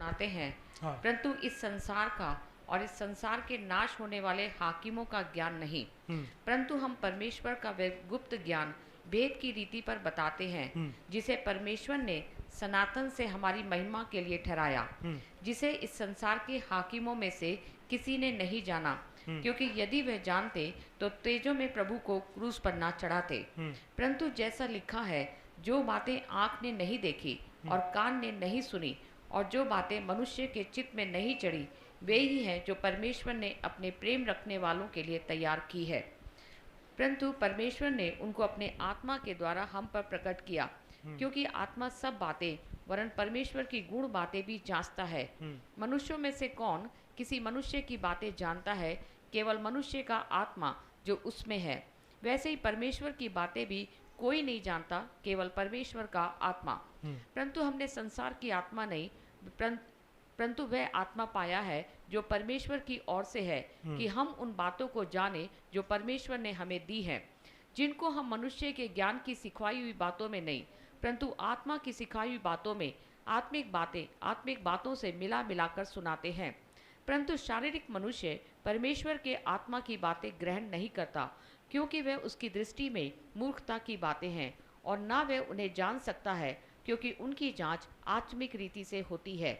सुनाते हैं, हाँ। परंतु इस संसार का और इस संसार के नाश होने वाले हाकिमों का ज्ञान नहीं, परंतु हम परमेश्वर का वह गुप्त ज्ञान भेद की रीति पर बताते हैं, जिसे परमेश्वर ने सनातन से हमारी महिमा के लिए ठहराया, जिसे इस संसार के हाकिमों में से किसी ने नहीं जाना, क्योंकि यदि वह जानते तो तेजों में प्रभु को क्रूस पर ना चढ़ाते। परंतु जैसा लिखा है, जो बातें आँख ने नहीं देखी और कान ने नहीं सुनी और जो बातें मनुष्य के चित्त में नहीं चढ़ी, वे ही हैं जो परमेश्वर ने अपने प्रेम रखने वालों के लिए तैयार की है। परंतु परमेश्वर ने उनको अपने आत्मा के द्वारा हम पर प्रकट किया, क्योंकि आत्मा सब बातें वरन परमेश्वर की गूढ़ बातें भी जांचता है। मनुष्यों में से कौन किसी मनुष्य की बातें जानता है? केवल मनुष्य का आत्मा जो उसमें है। वैसे ही परमेश्वर की बातें भी कोई नहीं जानता, केवल परमेश्वर का आत्मा। परंतु हमने संसार की आत्मा नहीं, परंतु वह आत्मा पाया है जो परमेश्वर की ओर से है, कि हम उन बातों को जाने जो परमेश्वर ने हमें दी है, जिनको हम मनुष्य के ज्ञान की सिखाई हुई बातों में नहीं, परंतु आत्मा की सिखाई हुई बातों में आत्मिक बातों से मिला मिलाकर सुनाते हैं। परंतु शारीरिक मनुष्य परमेश्वर के आत्मा की बातें ग्रहण नहीं करता, क्योंकि वह उसकी दृष्टि में मूर्खता की बातें हैं, और ना वह उन्हें जान सकता है, क्योंकि उनकी जांच आत्मिक रीति से होती है।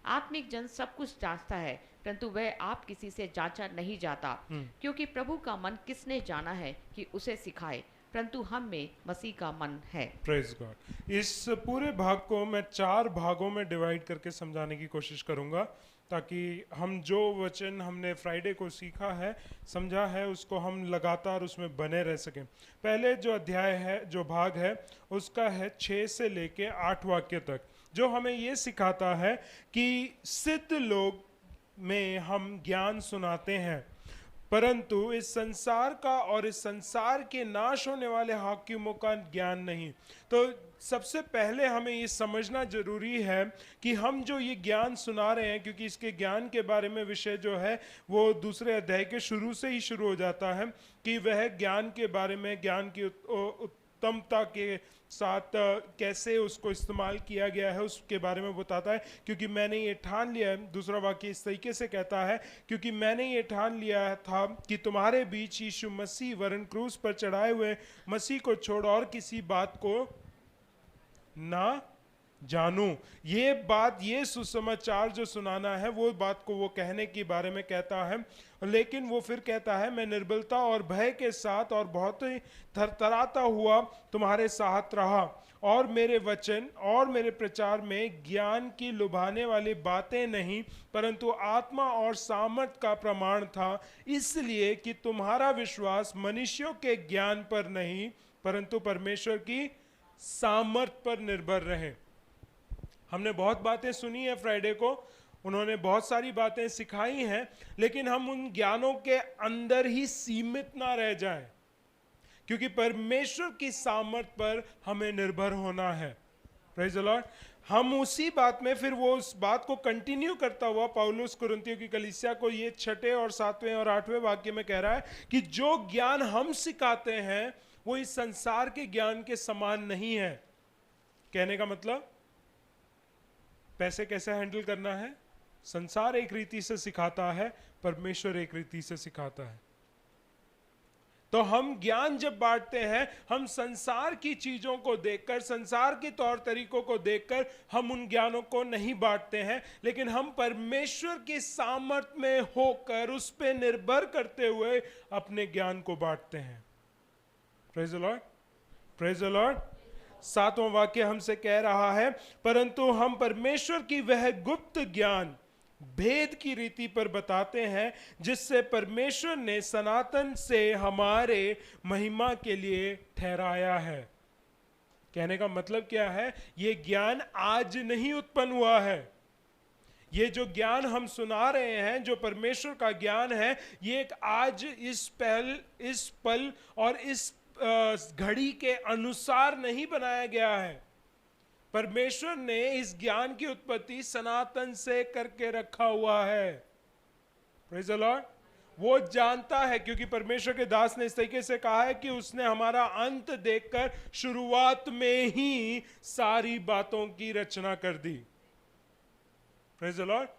आत्मिक जन सब कुछ जांचता है, परंतु वह आप किसी से जांचा नहीं जाता, क्योंकि प्रभु का मन किसने जाना है कि उसे सिखाए, परंतु हम में मसीह का मन है। Praise God. इस पूरे भाग को मैं 4 भागों में डिवाइड करके समझाने की कोशिश करूंगा, ताकि हम जो वचन हमने फ्राइडे को सीखा है, समझा है, उसको हम लगातार उसमें बने रह सकें। पहले जो अध्याय है, जो भाग है, उसका है 6 से लेके 8 वाक्य तक, जो हमें ये सिखाता है कि सिद्ध लोग में हम ज्ञान सुनाते हैं, परंतु इस संसार का और इस संसार के नाश होने वाले हाकिमों का ज्ञान नहीं। तो सबसे पहले हमें ये समझना जरूरी है कि हम जो ये ज्ञान सुना रहे हैं, क्योंकि इसके ज्ञान के बारे में विषय जो है वो दूसरे अध्याय के शुरू से ही शुरू हो जाता है, कि वह ज्ञान के बारे में, ज्ञान की उत्तमता के साथ कैसे उसको इस्तेमाल किया गया है उसके बारे में बताता है। क्योंकि मैंने ये ठान लिया है, दूसरा वाक्य इस तरीके से कहता है, क्योंकि मैंने ये ठान लिया था कि तुम्हारे बीच यीशु मसीह वरन क्रूस पर चढ़ाए हुए मसीह को छोड़ और किसी बात को ना जानूं। ये बात, ये सुसमाचार जो सुनाना है, वो बात को वो कहने के बारे में कहता है। लेकिन वो फिर कहता है, मैं निर्बलता और भय के साथ और बहुत ही थरथराता हुआ तुम्हारे साथ रहा, और मेरे वचन और मेरे प्रचार में ज्ञान की लुभाने वाली बातें नहीं, परंतु आत्मा और सामर्थ का प्रमाण था, इसलिए कि तुम्हारा विश्वास मनुष्यों के ज्ञान पर नहीं, परंतु परमेश्वर की सामर्थ पर निर्भर रहे। हमने बहुत बातें सुनी है फ्राइडे को, उन्होंने बहुत सारी बातें सिखाई हैं, लेकिन हम उन ज्ञानों के अंदर ही सीमित ना रह जाएं, क्योंकि परमेश्वर की सामर्थ पर हमें निर्भर होना है। Praise the Lord. हम उसी बात में फिर वो उस बात को कंटिन्यू करता हुआ पौलुस कुरिन्थियों की कलीसिया को ये 6 और 7वें और 8वें वाक्य में कह रहा है कि जो ज्ञान हम सिखाते हैं वो इस संसार के ज्ञान के समान नहीं है। कहने का मतलब, पैसे कैसे हैंडल करना है, संसार एक रीति से सिखाता है, परमेश्वर एक रीति से सिखाता है। तो हम ज्ञान जब बांटते हैं, हम संसार की चीजों को देखकर, संसार के तौर तरीकों को देखकर हम उन ज्ञानों को नहीं बांटते हैं, लेकिन हम परमेश्वर की सामर्थ में होकर उस पे निर्भर करते हुए अपने ज्ञान को बांटते हैं। Praise the lord, praise the lord. 7वां वाक्य हमसे कह रहा है, परंतु हम परमेश्वर की वह गुप्त ज्ञान भेद की रीति पर बताते हैं, जिससे परमेश्वर ने सनातन से हमारे महिमा के लिए ठहराया है। कहने का मतलब क्या है, ये ज्ञान आज नहीं उत्पन्न हुआ है। ये जो ज्ञान हम सुना रहे हैं, जो परमेश्वर का ज्ञान है, ये एक आज इस पल और इस घड़ी के अनुसार नहीं बनाया गया है। परमेश्वर ने इस ज्ञान की उत्पत्ति सनातन से करके रखा हुआ है। Praise the Lord. वो जानता है, क्योंकि परमेश्वर के दास ने इस तरीके से कहा है कि उसने हमारा अंत देखकर शुरुआत में ही सारी बातों की रचना कर दी। Praise the Lord.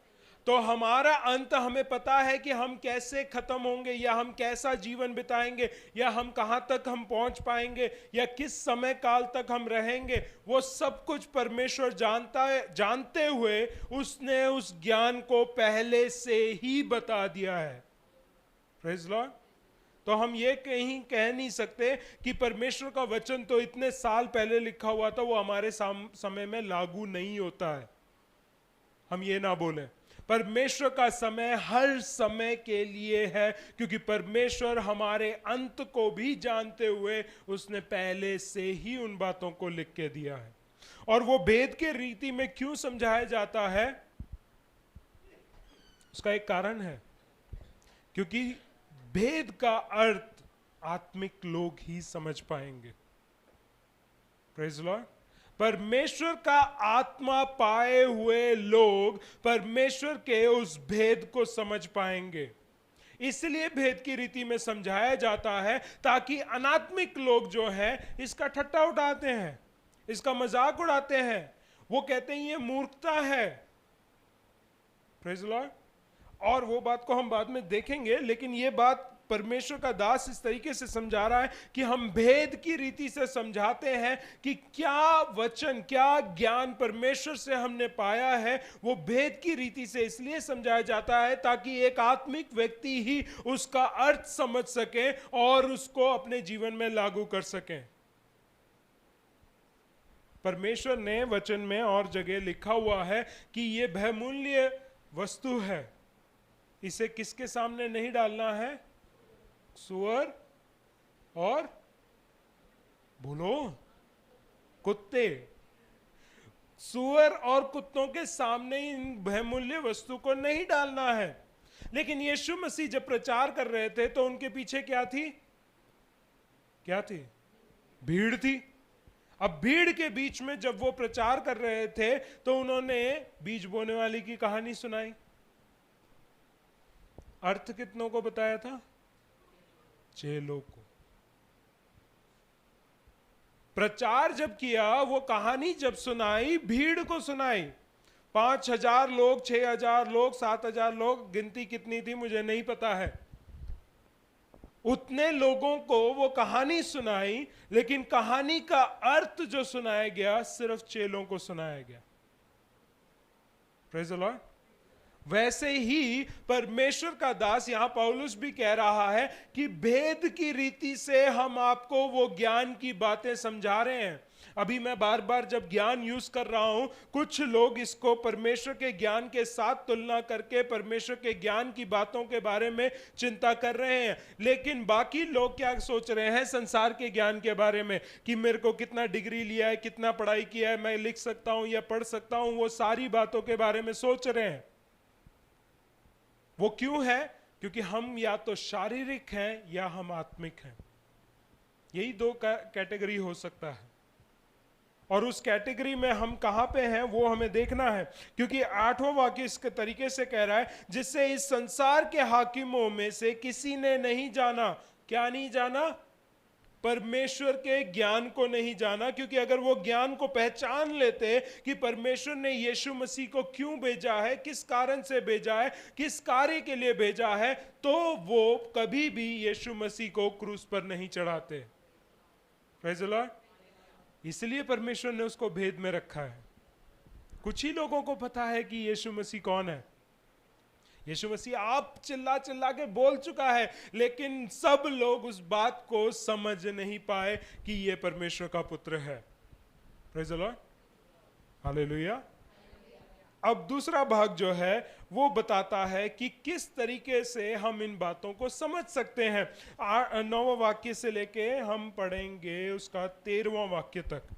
तो हमारा अंत हमें पता है कि हम कैसे खत्म होंगे, या हम कैसा जीवन बिताएंगे, या हम कहां तक हम पहुंच पाएंगे, या किस समय काल तक हम रहेंगे, वो सब कुछ परमेश्वर जानता है। जानते हुए उसने उस ज्ञान को पहले से ही बता दिया है। Praise Lord. तो हम ये कहीं कह नहीं सकते कि परमेश्वर का वचन तो इतने साल पहले लिखा हुआ था, वो हमारे समय में लागू नहीं होता है। हम ये ना बोलें। परमेश्वर का समय हर समय के लिए है, क्योंकि परमेश्वर हमारे अंत को भी जानते हुए उसने पहले से ही उन बातों को लिख के दिया है। और वो भेद के रीति में क्यों समझाया जाता है, उसका एक कारण है, क्योंकि भेद का अर्थ आत्मिक लोग ही समझ पाएंगे। Praise Lord. परमेश्वर का आत्मा पाए हुए लोग परमेश्वर के उस भेद को समझ पाएंगे। इसलिए भेद की रीति में समझाया जाता है, ताकि अनात्मिक लोग जो हैं इसका ठट्टा उड़ाते हैं, इसका मजाक उड़ाते हैं, वो कहते हैं ये मूर्खता है। Praise Lord. और वो बात को हम बाद में देखेंगे, लेकिन ये बात परमेश्वर का दास इस तरीके से समझा रहा है कि हम भेद की रीति से समझाते हैं कि क्या वचन, क्या ज्ञान परमेश्वर से हमने पाया है, वो भेद की रीति से इसलिए समझाया जाता है ताकि एक आत्मिक व्यक्ति ही उसका अर्थ समझ सके और उसको अपने जीवन में लागू कर सके। परमेश्वर ने वचन में और जगह लिखा हुआ है कि ये बहुमूल्य वस्तु है, इसे किसके सामने नहीं डालना है? सुअर और बोलो कुत्ते। सुअर और कुत्तों के सामने इन बहुमूल्य वस्तु को नहीं डालना है। लेकिन यीशु मसीह जब प्रचार कर रहे थे तो उनके पीछे क्या थी? क्या थी? भीड़ थी। अब भीड़ के बीच में जब वो प्रचार कर रहे थे तो उन्होंने बीज बोने वाली की कहानी सुनाई। अर्थ कितनों को बताया था? 6 लोग को। प्रचार जब किया, वो कहानी जब सुनाई, भीड़ को सुनाई। 5,000 लोग, 6,000 लोग, 7,000 लोग, गिनती कितनी थी मुझे नहीं पता है। उतने लोगों को वो कहानी सुनाई, लेकिन कहानी का अर्थ जो सुनाया गया सिर्फ चेलों को सुनाया गया। Praise the Lord. वैसे ही परमेश्वर का दास यहां पौलुस भी कह रहा है कि भेद की रीति से हम आपको वो ज्ञान की बातें समझा रहे हैं। अभी मैं बार बार जब ज्ञान यूज कर रहा हूं, कुछ लोग इसको परमेश्वर के ज्ञान के साथ तुलना करके परमेश्वर के ज्ञान की बातों के बारे में चिंता कर रहे हैं। लेकिन बाकी लोग क्या सोच रहे हैं संसार के ज्ञान के बारे में, कि मेरे को कितना डिग्री लिया है, कितना पढ़ाई किया है, मैं लिख सकता हूं या पढ़ सकता हूं, वो सारी बातों के बारे में सोच रहे हैं। वो क्यों है? क्योंकि हम या तो शारीरिक हैं या हम आत्मिक हैं। यही 2 कैटेगरी हो सकता है, और उस कैटेगरी में हम कहां पे हैं वो हमें देखना है। क्योंकि 8वां वाक्य इस तरीके से कह रहा है, जिससे इस संसार के हाकिमों में से किसी ने नहीं जाना। क्या नहीं जाना? परमेश्वर के ज्ञान को नहीं जाना। क्योंकि अगर वो ज्ञान को पहचान लेते कि परमेश्वर ने यीशु मसीह को क्यों भेजा है, किस कारण से भेजा है, किस कार्य के लिए भेजा है, तो वो कभी भी यीशु मसीह को क्रूस पर नहीं चढ़ाते। Praise the Lord. इसलिए परमेश्वर ने उसको भेद में रखा है। कुछ ही लोगों को पता है कि यीशु मसीह कौन है। यीशु मसीह आप चिल्ला चिल्ला के बोल चुका है, लेकिन सब लोग उस बात को समझ नहीं पाए कि यह परमेश्वर का पुत्र है। Praise the Lord, hallelujah. अब दूसरा भाग जो है वो बताता है कि किस तरीके से हम इन बातों को समझ सकते हैं। 9वां वाक्य से लेके हम पढ़ेंगे उसका 13वां वाक्य तक।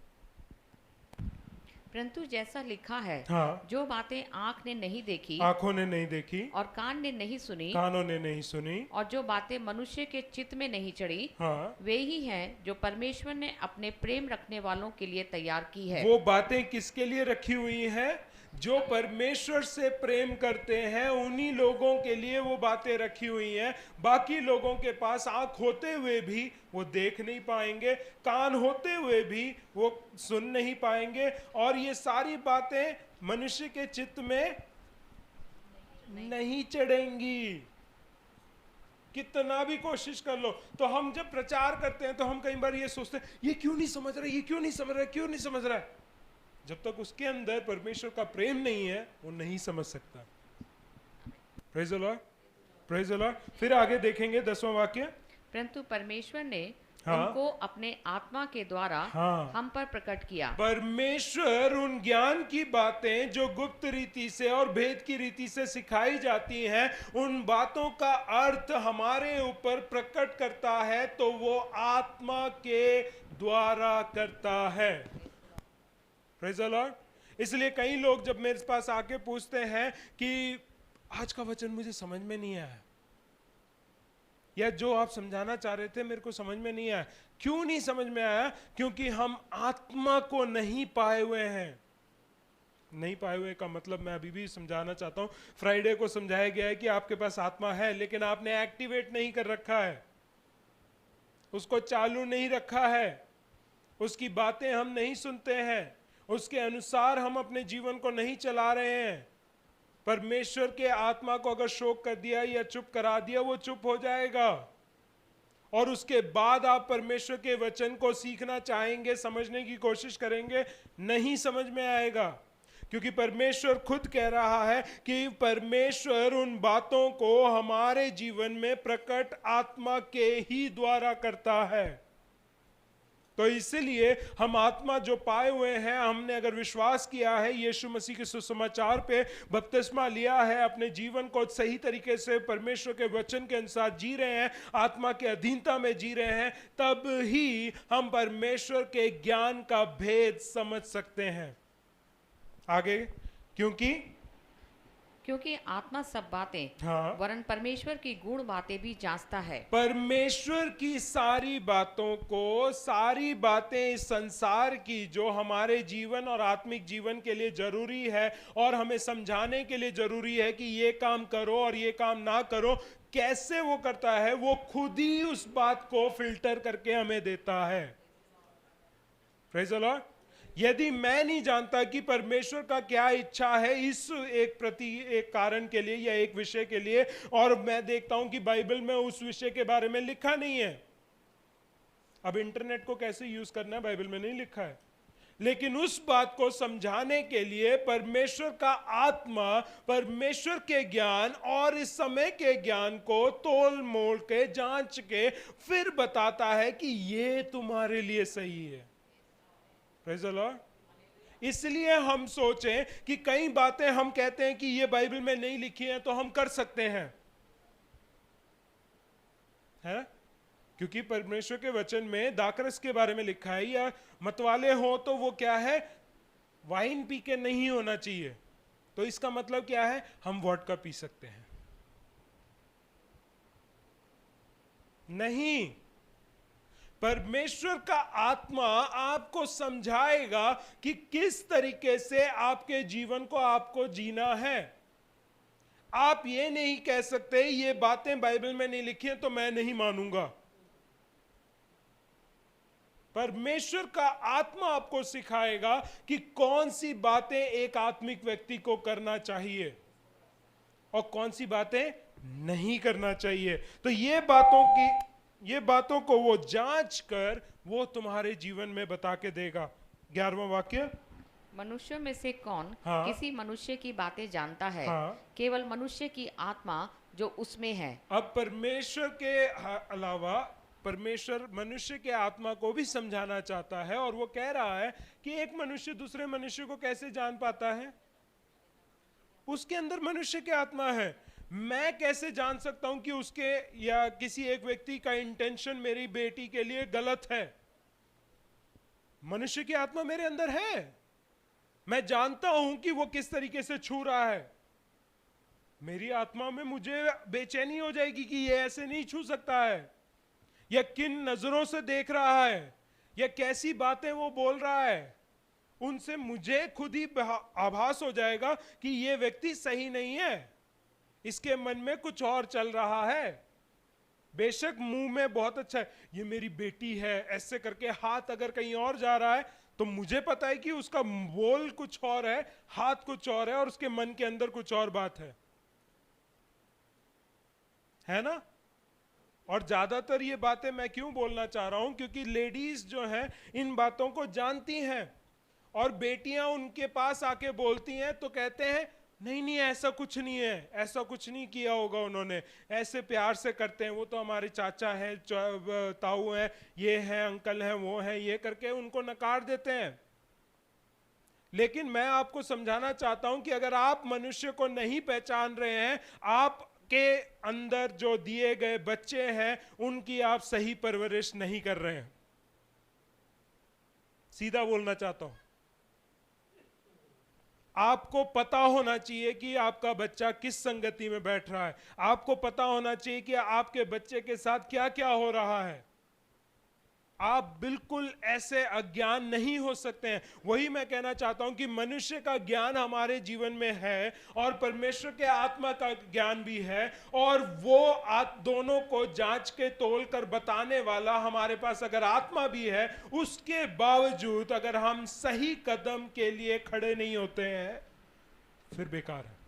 परंतु जैसा लिखा है, हाँ। जो बातें आंख ने नहीं देखी, आंखों ने नहीं देखी, और कान ने नहीं सुनी, कानों ने नहीं सुनी, और जो बातें मनुष्य के चित्त में नहीं चढ़ी, हाँ, वे ही हैं जो परमेश्वर ने अपने प्रेम रखने वालों के लिए तैयार की है। वो बातें किसके लिए रखी हुई हैं? जो परमेश्वर से प्रेम करते हैं उन्हीं लोगों के लिए वो बातें रखी हुई हैं। बाकी लोगों के पास आंख होते हुए भी वो देख नहीं पाएंगे, कान होते हुए भी वो सुन नहीं पाएंगे, और ये सारी बातें मनुष्य के चित्त में नहीं चढ़ेंगी, कितना भी कोशिश कर लो। तो हम जब प्रचार करते हैं तो हम कई बार ये सोचते हैं ये क्यों नहीं समझ रहा, ये क्यों नहीं समझ रहा, क्यों नहीं समझ रहा है। जब तक उसके अंदर परमेश्वर का प्रेम नहीं है वो नहीं समझ सकता। Praise the Lord, praise the Lord. फिर आगे देखेंगे 10वां वाक्य। परंतु परमेश्वर ने हाँ। उनको अपने आत्मा के द्वारा हाँ। हम पर प्रकट किया। परमेश्वर उन ज्ञान की बातें जो गुप्त रीति से और भेद की रीति से सिखाई जाती हैं, उन बातों का अर्थ हमारे ऊपर प्रकट करता है, तो वो आत्मा के द्वारा करता है। Praise the Lord. इसलिए कई लोग जब मेरे पास आके पूछते हैं कि आज का वचन मुझे समझ में नहीं आया, या जो आप समझाना चाह रहे थे मेरे को समझ में नहीं आया। क्यों नहीं समझ में आया? क्योंकि हम आत्मा को नहीं पाए हुए हैं। नहीं पाए हुए का मतलब मैं अभी भी समझाना चाहता हूं। फ्राइडे को समझाया गया है कि आपके पास आत्मा है, लेकिन आपने एक्टिवेट नहीं कर रखा है, उसको चालू नहीं रखा है, उसकी बातें हम नहीं सुनते हैं, उसके अनुसार हम अपने जीवन को नहीं चला रहे हैं। परमेश्वर के आत्मा को अगर शोक कर दिया या चुप करा दिया, वो चुप हो जाएगा। और उसके बाद आप परमेश्वर के वचन को सीखना चाहेंगे, समझने की कोशिश करेंगे, नहीं समझ में आएगा। क्योंकि परमेश्वर खुद कह रहा है कि परमेश्वर उन बातों को हमारे जीवन में प्रकट आत्मा के ही द्वारा करता है। तो इसीलिए हम आत्मा जो पाए हुए हैं, हमने अगर विश्वास किया है, यीशु मसीह के सुसमाचार पे बपतिस्मा लिया है, अपने जीवन को सही तरीके से परमेश्वर के वचन के अनुसार जी रहे हैं, आत्मा के अधीनता में जी रहे हैं, तब ही हम परमेश्वर के ज्ञान का भेद समझ सकते हैं। आगे, क्योंकि आत्मा सब बातें, हाँ, वरन परमेश्वर की गूढ़ बातें भी जांचता है। परमेश्वर की सारी बातों को, सारी बातें इस संसार की जो हमारे जीवन और आत्मिक जीवन के लिए जरूरी है और हमें समझाने के लिए जरूरी है कि ये काम करो और ये काम ना करो, कैसे वो करता है? वो खुद ही उस बात को फिल्टर करके हमें देता है। Praise the Lord. यदि मैं नहीं जानता कि परमेश्वर का क्या इच्छा है इस एक कारण के लिए या एक विषय के लिए, और मैं देखता हूं कि बाइबल में उस विषय के बारे में लिखा नहीं है। अब इंटरनेट को कैसे यूज करना है बाइबल में नहीं लिखा है, लेकिन उस बात को समझाने के लिए परमेश्वर का आत्मा परमेश्वर के ज्ञान और इस समय के ज्ञान को तोल मोल के जांच के फिर बताता है कि ये तुम्हारे लिए सही है। Praise the Lord. इसलिए हम सोचें कि कई बातें हम कहते हैं कि ये बाइबल में नहीं लिखी हैं तो हम कर सकते हैं, है? क्योंकि परमेश्वर के वचन में दाखरस के बारे में लिखा है, या मतवाले हो तो वो क्या है, वाइन पी के नहीं होना चाहिए। तो इसका मतलब क्या है? हम वोडका पी सकते हैं? नहीं। परमेश्वर का आत्मा आपको समझाएगा कि किस तरीके से आपके जीवन को आपको जीना है। आप ये नहीं कह सकते ये बातें बाइबल में नहीं लिखी हैं तो मैं नहीं मानूंगा। परमेश्वर का आत्मा आपको सिखाएगा कि कौन सी बातें एक आत्मिक व्यक्ति को करना चाहिए और कौन सी बातें नहीं करना चाहिए। तो ये बातों को वो जांच कर वो तुम्हारे जीवन में बता के देगा। 11वां वाक्य। मनुष्यों में से कौन हाँ, किसी मनुष्य की बातें जानता है? हाँ, केवल मनुष्य की आत्मा जो उसमें है। अब परमेश्वर के अलावा परमेश्वर मनुष्य के आत्मा को भी समझाना चाहता है, और वो कह रहा है कि एक मनुष्य दूसरे मनुष्य को कैसे जान पाता है? उसके अंदर मनुष्य की आत्मा है। मैं कैसे जान सकता हूं कि उसके या किसी एक व्यक्ति का इंटेंशन मेरी बेटी के लिए गलत है? मनुष्य की आत्मा मेरे अंदर है, मैं जानता हूं कि वो किस तरीके से छू रहा है। मेरी आत्मा में मुझे बेचैनी हो जाएगी कि ये ऐसे नहीं छू सकता है, या किन नजरों से देख रहा है, या कैसी बातें वो बोल रहा है। उनसे मुझे खुद ही आभास हो जाएगा कि ये व्यक्ति सही नहीं है, इसके मन में कुछ और चल रहा है। बेशक मुंह में बहुत अच्छा है, ये मेरी बेटी है, ऐसे करके हाथ अगर कहीं और जा रहा है तो मुझे पता है कि उसका बोल कुछ और है, हाथ कुछ और है, और उसके मन के अंदर कुछ और बात है। है ना। और ज्यादातर ये बातें मैं क्यों बोलना चाह रहा हूं, क्योंकि लेडीज जो हैं इन बातों को जानती हैं, और बेटियां उनके पास आके बोलती हैं तो कहते हैं नहीं नहीं ऐसा कुछ नहीं है, ऐसा कुछ नहीं किया होगा उन्होंने, ऐसे प्यार से करते हैं, वो तो हमारे चाचा है, ताऊ है, ये है, अंकल है, वो है, ये करके उनको नकार देते हैं। लेकिन मैं आपको समझाना चाहता हूं कि अगर आप मनुष्य को नहीं पहचान रहे हैं, आपके अंदर जो दिए गए बच्चे हैं उनकी आप सही परवरिश नहीं कर रहे हैं। सीधा बोलना चाहता हूं, आपको पता होना चाहिए कि आपका बच्चा किस संगति में बैठ रहा है, आपको पता होना चाहिए कि आपके बच्चे के साथ क्या क्या हो रहा है। आप बिल्कुल ऐसे अज्ञान नहीं हो सकते हैं। वही मैं कहना चाहता हूं कि मनुष्य का ज्ञान हमारे जीवन में है और परमेश्वर के आत्मा का ज्ञान भी है, और वो दोनों को जांच के तोल कर बताने वाला हमारे पास अगर आत्मा भी है, उसके बावजूद अगर हम सही कदम के लिए खड़े नहीं होते हैं फिर बेकार है।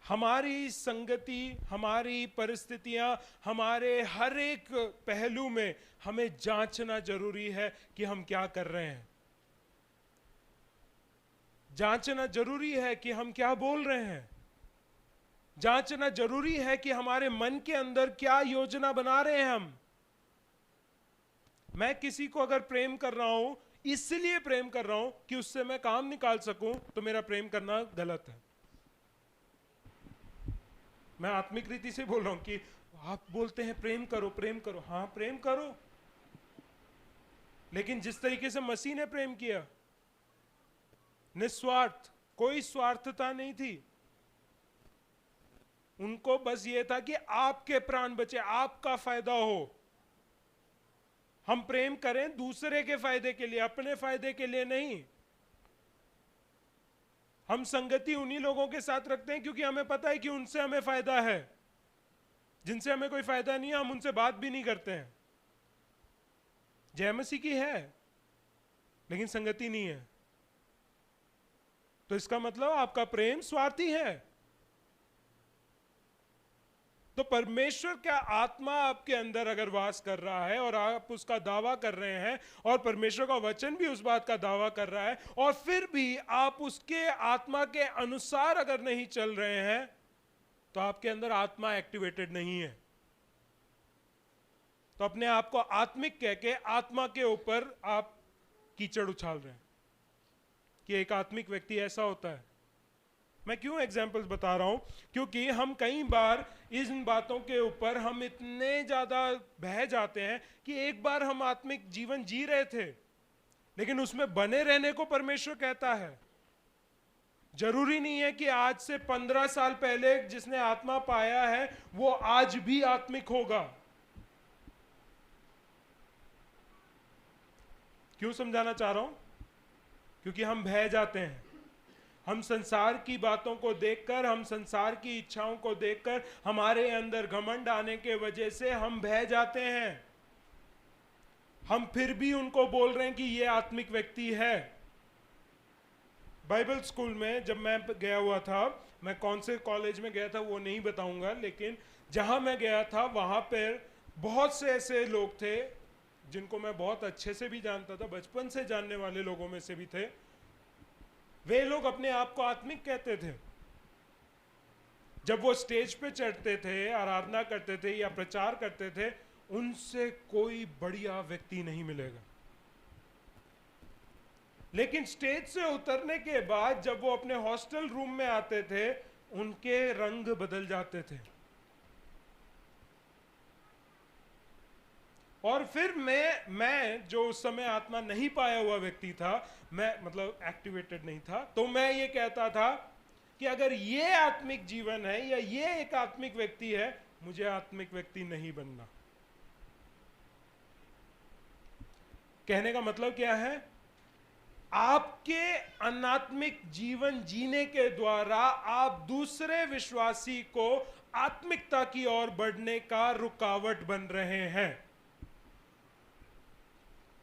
हमारी संगति, हमारी परिस्थितियां, हमारे हर एक पहलू में हमें जांचना जरूरी है कि हम क्या कर रहे हैं। जांचना जरूरी है कि हम क्या बोल रहे हैं। जांचना जरूरी है कि हमारे मन के अंदर क्या योजना बना रहे हैं हम। मैं किसी को अगर प्रेम कर रहा हूं, इसलिए प्रेम कर रहा हूं कि उससे मैं काम निकाल सकूं, तो मेरा प्रेम करना गलत है। मैं आत्मिक रीति से बोल रहा हूं कि आप बोलते हैं प्रेम करो प्रेम करो, हां प्रेम करो, लेकिन जिस तरीके से मसीह ने प्रेम किया, निस्वार्थ, कोई स्वार्थता नहीं थी, उनको बस ये था कि आपके प्राण बचे, आपका फायदा हो। हम प्रेम करें दूसरे के फायदे के लिए, अपने फायदे के लिए नहीं। हम संगति उन्हीं लोगों के साथ रखते हैं क्योंकि हमें पता है कि उनसे हमें फायदा है। जिनसे हमें कोई फायदा नहीं है हम उनसे बात भी नहीं करते हैं। जय मसीह की है लेकिन संगति नहीं है, तो इसका मतलब आपका प्रेम स्वार्थी है। तो परमेश्वर का आत्मा आपके अंदर अगर वास कर रहा है और आप उसका दावा कर रहे हैं, और परमेश्वर का वचन भी उस बात का दावा कर रहा है, और फिर भी आप उसके आत्मा के अनुसार अगर नहीं चल रहे हैं, तो आपके अंदर आत्मा एक्टिवेटेड नहीं है। तो अपने आप को आत्मिक कह के आत्मा के ऊपर आप कीचड़ उछाल रहे हैं कि एक आत्मिक व्यक्ति ऐसा होता है। मैं क्यों एग्जाम्पल्स बता रहा हूं, क्योंकि हम कई बार इन बातों के ऊपर हम इतने ज्यादा बह जाते हैं कि एक बार हम आत्मिक जीवन जी रहे थे, लेकिन उसमें बने रहने को परमेश्वर कहता है। जरूरी नहीं है कि आज से 15 साल पहले जिसने आत्मा पाया है वो आज भी आत्मिक होगा। क्यों समझाना चाह रहा हूं, क्योंकि हम बह जाते हैं। हम संसार की बातों को देखकर, हम संसार की इच्छाओं को देखकर हमारे अंदर घमंड आने के वजह से हम बह जाते हैं। हम फिर भी उनको बोल रहे हैं कि ये आत्मिक व्यक्ति है। बाइबल स्कूल में जब मैं गया हुआ था, मैं कौन से कॉलेज में गया था वो नहीं बताऊंगा, लेकिन जहां मैं गया था वहां पर बहुत से ऐसे लोग थे जिनको मैं बहुत अच्छे से भी जानता था, बचपन से जानने वाले लोगों में से भी थे। वे लोग अपने आप को आत्मिक कहते थे। जब वो स्टेज पे चढ़ते थे, आराधना करते थे या प्रचार करते थे, उनसे कोई बढ़िया व्यक्ति नहीं मिलेगा। लेकिन स्टेज से उतरने के बाद जब वो अपने हॉस्टल रूम में आते थे, उनके रंग बदल जाते थे। और फिर मैं जो उस समय आत्मा नहीं पाया हुआ व्यक्ति था, मैं मतलब एक्टिवेटेड नहीं था, तो मैं ये कहता था कि अगर ये आत्मिक जीवन है या ये एक आत्मिक व्यक्ति है, मुझे आत्मिक व्यक्ति नहीं बनना। कहने का मतलब क्या है, आपके अनात्मिक जीवन जीने के द्वारा आप दूसरे विश्वासी को आत्मिकता की ओर बढ़ने का रुकावट बन रहे हैं।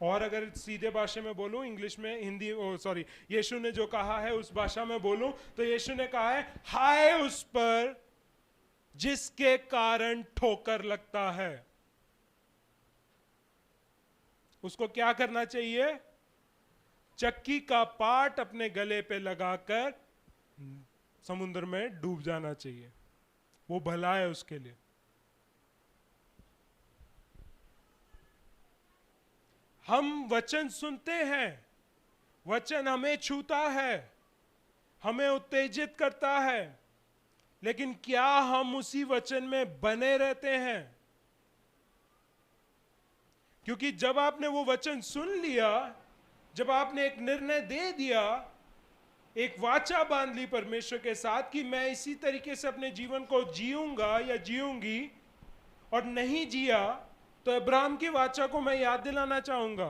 और अगर सीधे भाषा में बोलूं, इंग्लिश में, हिंदी, सॉरी, यीशु ने जो कहा है उस भाषा में बोलूं तो यीशु ने कहा है, हाय उस पर जिसके कारण ठोकर लगता है। उसको क्या करना चाहिए? चक्की का पाट अपने गले पे लगाकर समुद्र में डूब जाना चाहिए। वो भला है उसके लिए। हम वचन सुनते हैं, वचन हमें छूता है, हमें उत्तेजित करता है, लेकिन क्या हम उसी वचन में बने रहते हैं? क्योंकि जब आपने वो वचन सुन लिया, जब आपने एक निर्णय दे दिया, एक वाचा बांध ली परमेश्वर के साथ कि मैं इसी तरीके से अपने जीवन को जीऊंगा या जीऊंगी, और नहीं जिया तो अब्राहम की वाचा को मैं याद दिलाना चाहूंगा।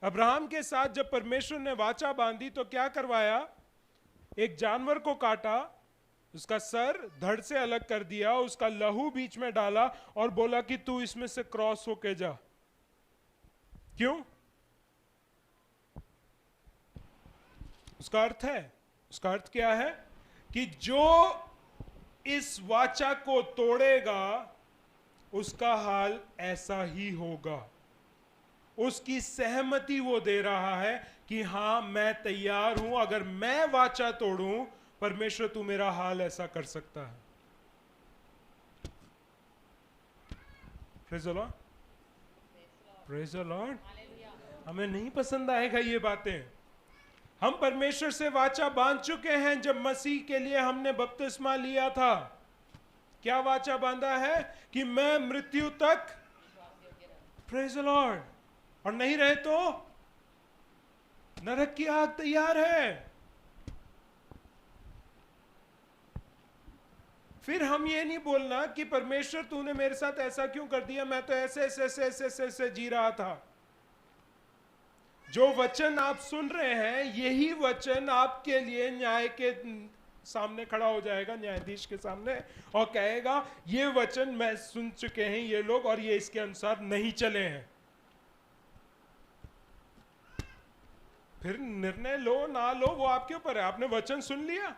अब्राहम के साथ जब परमेश्वर ने वाचा बांधी तो क्या करवाया? एक जानवर को काटा, उसका सर धड़ से अलग कर दिया, उसका लहू बीच में डाला और बोला कि तू इसमें से क्रॉस होके जा। क्यों? उसका अर्थ क्या है? कि जो इस वाचा को तोड़ेगा उसका हाल ऐसा ही होगा। उसकी सहमति वो दे रहा है कि हां, मैं तैयार हूं, अगर मैं वाचा तोड़ूं, परमेश्वर तू मेरा हाल ऐसा कर सकता है। Praise the Lord, praise the Lord. हमें नहीं पसंद आएगा ये बातें। हम परमेश्वर से वाचा बांध चुके हैं। जब मसीह के लिए हमने बपतिस्मा लिया था, क्या वाचा बांधा है? कि मैं मृत्यु तक, प्रेज़ द लॉर्ड, और नहीं रहे तो नरक की आग तैयार है। फिर हम ये नहीं बोलना कि परमेश्वर तूने मेरे साथ ऐसा क्यों कर दिया, मैं तो ऐसे ऐसे ऐसे ऐसे ऐसे, ऐसे जी रहा था। जो वचन आप सुन रहे हैं, यही वचन आपके लिए न्याय के सामने खड़ा हो जाएगा, न्यायाधीश के सामने, और कहेगा ये वचन मैं सुन चुके हैं ये लोग, और ये इसके अनुसार नहीं चले हैं। फिर निर्णय लो ना लो वो आपके ऊपर है। आपने वचन सुन लिया,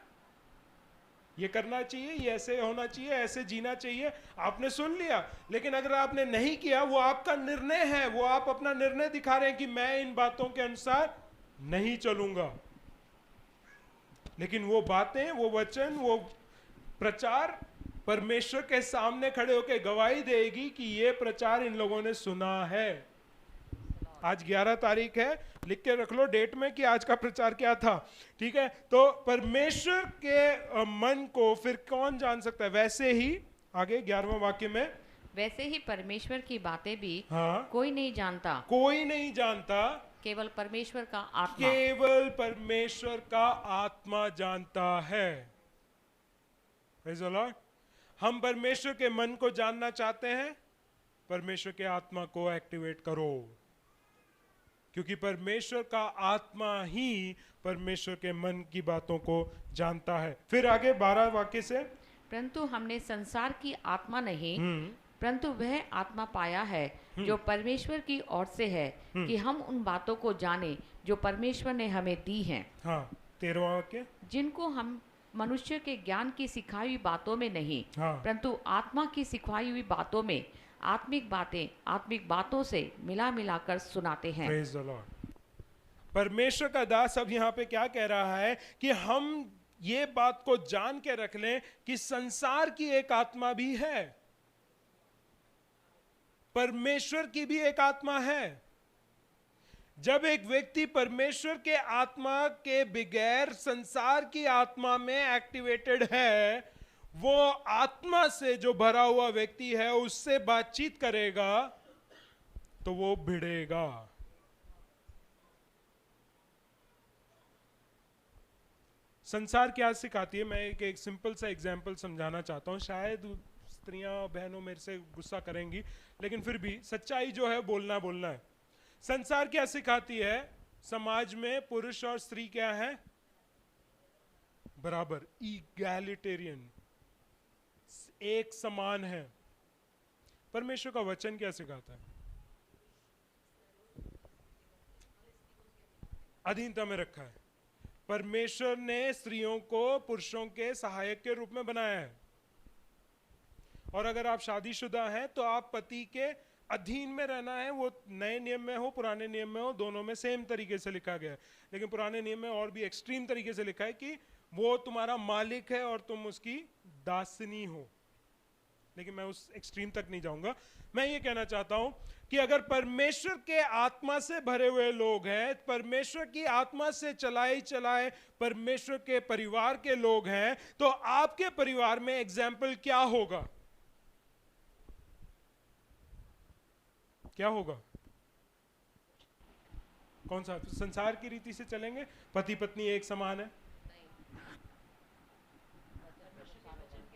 ये करना चाहिए, ये ऐसे होना चाहिए, ऐसे जीना चाहिए, आपने सुन लिया। लेकिन अगर आपने नहीं किया, वो आपका निर्णय है। वो आप अपना निर्णय दिखा रहे हैं कि मैं इन बातों के अनुसार नहीं चलूंगा। लेकिन वो बातें, वो वचन, वो प्रचार परमेश्वर के सामने खड़े होकर गवाही देगी कि ये प्रचार इन लोगों ने सुना है। आज 11 तारीख है, लिख के रख लो डेट में कि आज का प्रचार क्या था। ठीक है, तो परमेश्वर के मन को फिर कौन जान सकता है? वैसे ही आगे 11वां वाक्य में, वैसे ही परमेश्वर की बातें भी हाँ, कोई नहीं जानता, कोई नहीं जानता, केवल परमेश्वर का आत्मा। केवल परमेश्वर का आत्मा जानता है। Praise the Lord। हम परमेश्वर के मन को जानना चाहते हैं, परमेश्वर के आत्मा को एक्टिवेट करो, क्योंकि परमेश्वर का आत्मा ही परमेश्वर के मन की बातों को जानता है। फिर आगे 12 वाक्य से, परंतु हमने संसार की आत्मा नहीं, परंतु वह आत्मा पाया है जो परमेश्वर की ओर से है, कि हम उन बातों को जाने जो परमेश्वर ने हमें दी हैं। हाँ, 13वां वाक्य, जिनको हम मनुष्य के ज्ञान की सिखाई हुई बातों में नहीं, हाँ, परंतु आत्मा की सिखाई हुई बातों में आत्मिक बातें आत्मिक बातों से मिला मिला कर सुनाते हैं। Praise the Lord। परमेश्वर का दास अब यहाँ पे क्या कह रहा है कि हम ये बात को जान के रख लें कि संसार की एक आत्मा भी है, परमेश्वर की भी एक आत्मा है। जब एक व्यक्ति परमेश्वर के आत्मा के बगैर संसार की आत्मा में एक्टिवेटेड है, वो आत्मा से जो भरा हुआ व्यक्ति है उससे बातचीत करेगा तो वो भिड़ेगा। संसार क्या सिखाती है? मैं एक सिंपल सा एग्जांपल समझाना चाहता हूँ। शायद स्त्रियां बहनों मेरे से गुस्सा करेंगी, लेकिन फिर भी सच्चाई जो है बोलना है। संसार क्या सिखाती है? समाज में पुरुष और स्त्री क्या है? बराबर, इगैलिटेरियन, एक समान है। परमेश्वर का वचन क्या सिखाता है? अधीनता में रखा है। परमेश्वर ने स्त्रियों को पुरुषों के सहायक के रूप में बनाया है, और अगर आप शादीशुदा हैं तो आप पति के अधीन में रहना है। वो नए नियम में हो पुराने नियम में हो, दोनों में सेम तरीके से लिखा गया है, लेकिन पुराने नियम में और भी एक्सट्रीम तरीके से लिखा है कि वो तुम्हारा मालिक है और तुम उसकी दासनी हो। लेकिन मैं उस एक्सट्रीम तक नहीं जाऊंगा। मैं ये कहना चाहता हूं कि अगर परमेश्वर के आत्मा से भरे हुए लोग हैं, परमेश्वर की आत्मा से चलाए परमेश्वर के परिवार के लोग हैं, तो आपके परिवार में एग्जाम्पल क्या होगा? क्या होगा? कौन सा? संसार की रीति से चलेंगे? पति पत्नी एक समान है।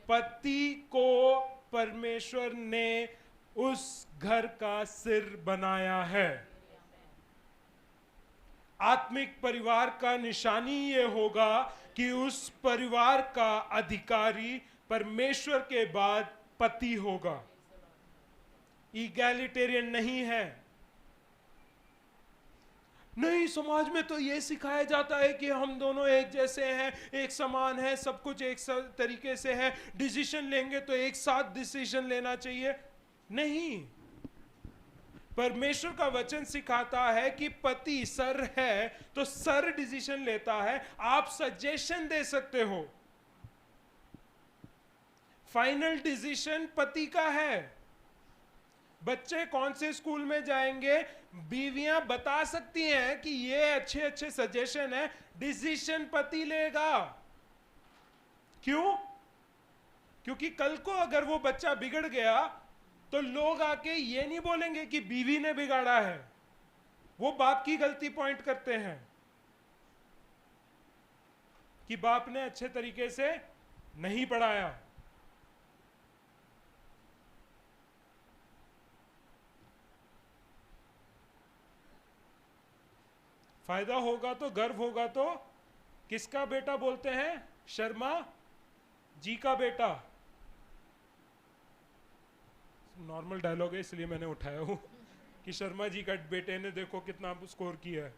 पति को परमेश्वर ने उस घर का सिर बनाया है। आत्मिक परिवार का निशानी ये होगा कि उस परिवार का अधिकारी परमेश्वर के बाद पति होगा। इगैलिटेरियन नहीं है। नहीं, समाज में तो ये सिखाया जाता है कि हम दोनों एक जैसे हैं, एक समान है, सब कुछ एक तरीके से है, डिसीजन लेंगे तो एक साथ डिसीजन लेना चाहिए। नहीं, परमेश्वर का वचन सिखाता है कि पति सर है तो सर डिसीजन लेता है, आप सजेशन दे सकते हो, फाइनल डिसीजन पति का है। बच्चे कौन से स्कूल में जाएंगे, बीवियां बता सकती हैं कि ये अच्छे अच्छे सजेशन है, डिसीजन पति लेगा। क्यों? क्योंकि कल को अगर वो बच्चा बिगड़ गया तो लोग आके ये नहीं बोलेंगे कि बीवी ने बिगाड़ा है, वो बाप की गलती पॉइंट करते हैं कि बाप ने अच्छे तरीके से नहीं पढ़ाया। फायदा होगा तो, गर्व होगा तो। किसका बेटा बोलते हैं? शर्मा जी का बेटा। नॉर्मल डायलॉग है इसलिए मैंने उठाया हूं कि शर्मा जी का बेटे ने देखो कितना स्कोर किया है।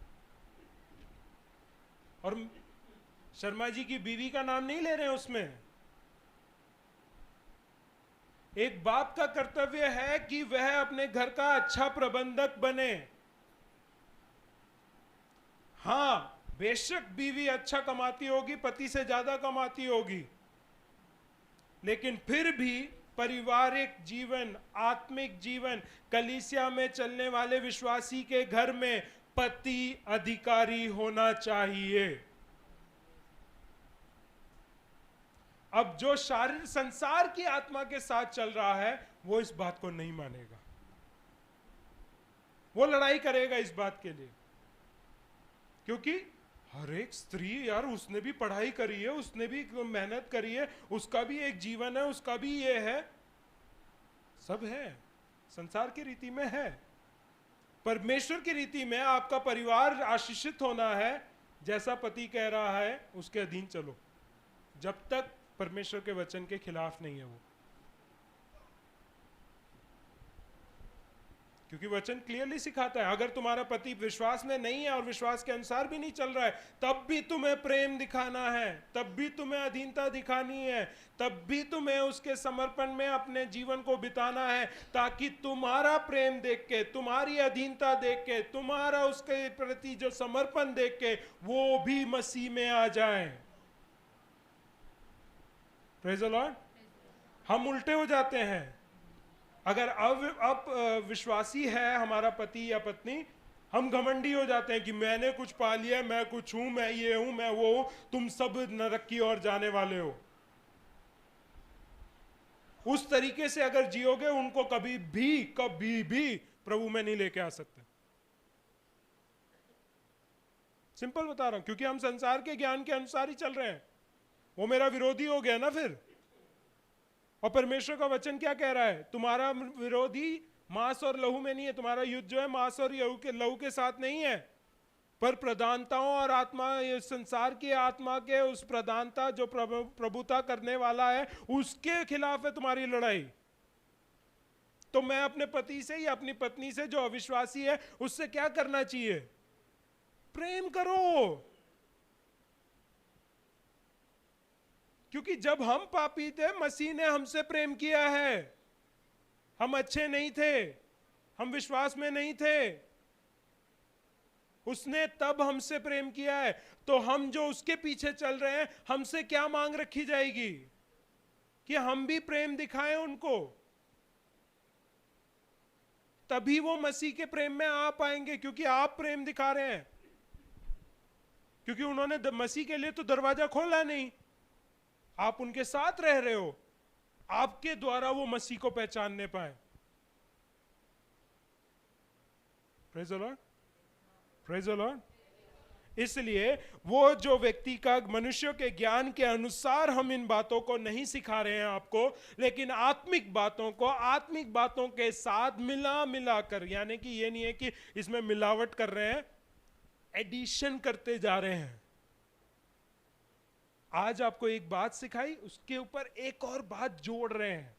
और शर्मा जी की बीवी का नाम नहीं ले रहे हैं उसमें। एक बाप का कर्तव्य है कि वह अपने घर का अच्छा प्रबंधक बने। हां, बेशक बीवी अच्छा कमाती होगी, पति से ज्यादा कमाती होगी, लेकिन फिर भी पारिवारिक जीवन, आत्मिक जीवन, कलीसिया में चलने वाले विश्वासी के घर में पति अधिकारी होना चाहिए। अब जो शारीरिक संसार की आत्मा के साथ चल रहा है वो इस बात को नहीं मानेगा, वो लड़ाई करेगा इस बात के लिए, क्योंकि हर एक स्त्री, यार उसने भी पढ़ाई करी है, उसने भी मेहनत करी है, उसका भी एक जीवन है, उसका भी ये है, सब है, संसार की रीति में है। परमेश्वर की रीति में आपका परिवार आशीषित होना है, जैसा पति कह रहा है उसके अधीन चलो, जब तक परमेश्वर के वचन के खिलाफ नहीं है वो। क्योंकि वचन क्लियरली सिखाता है, अगर तुम्हारा पति विश्वास में नहीं है और विश्वास के अनुसार भी नहीं चल रहा है, तब भी तुम्हें प्रेम दिखाना है, तब भी तुम्हें अधीनता दिखानी है, तब भी तुम्हें उसके समर्पण में अपने जीवन को बिताना है, ताकि तुम्हारा प्रेम देख के, तुम्हारी अधीनता देख के, तुम्हारा उसके प्रति जो समर्पण देख के वो भी मसीह में आ जाए। Praise the Lord. हम उल्टे हो जाते हैं। अगर अब विश्वासी है हमारा पति या पत्नी, हम घमंडी हो जाते हैं कि मैंने कुछ पा लिया, मैं कुछ हूं, मैं ये हूं, मैं वो हूं, तुम सब नरक की ओर जाने वाले हो। उस तरीके से अगर जियोगे, उनको कभी भी प्रभु में नहीं लेके आ सकते। सिंपल बता रहा हूं, क्योंकि हम संसार के ज्ञान के अनुसार ही चल रहे हैं। वो मेरा विरोधी हो गया ना फिर। और परमेश्वर का वचन क्या कह रहा है? तुम्हारा विरोधी मांस और लहू में नहीं है, तुम्हारा युद्ध जो है मांस और लहू के साथ नहीं है, पर प्रधानताओं और आत्मा, संसार की आत्मा के उस प्रधानता जो प्रभुता करने वाला है, उसके खिलाफ है तुम्हारी लड़ाई। तो मैं अपने पति से या अपनी पत्नी से जो अविश्वासी है उससे क्या करना चाहिए? प्रेम करो। क्योंकि जब हम पापी थे मसीह ने हमसे प्रेम किया है। हम अच्छे नहीं थे, हम विश्वास में नहीं थे, उसने तब हमसे प्रेम किया है। तो हम जो उसके पीछे चल रहे हैं, हमसे क्या मांग रखी जाएगी कि हम भी प्रेम दिखाएं उनको। तभी वो मसीह के प्रेम में आ पाएंगे, क्योंकि आप प्रेम दिखा रहे हैं। क्योंकि उन्होंने मसीह के लिए तो दरवाजा खोला नहीं, आप उनके साथ रह रहे हो, आपके द्वारा वो मसीह को पहचानने पाए। Praise the lord, praise the Lord. इसलिए वो जो व्यक्ति का मनुष्य के ज्ञान के अनुसार हम इन बातों को नहीं सिखा रहे हैं आपको, लेकिन आत्मिक बातों को आत्मिक बातों के साथ मिला कर, यानी कि ये नहीं है कि इसमें मिलावट कर रहे हैं, एडिशन करते जा रहे हैं। आज आपको एक बात सिखाई, उसके ऊपर एक और बात जोड़ रहे हैं।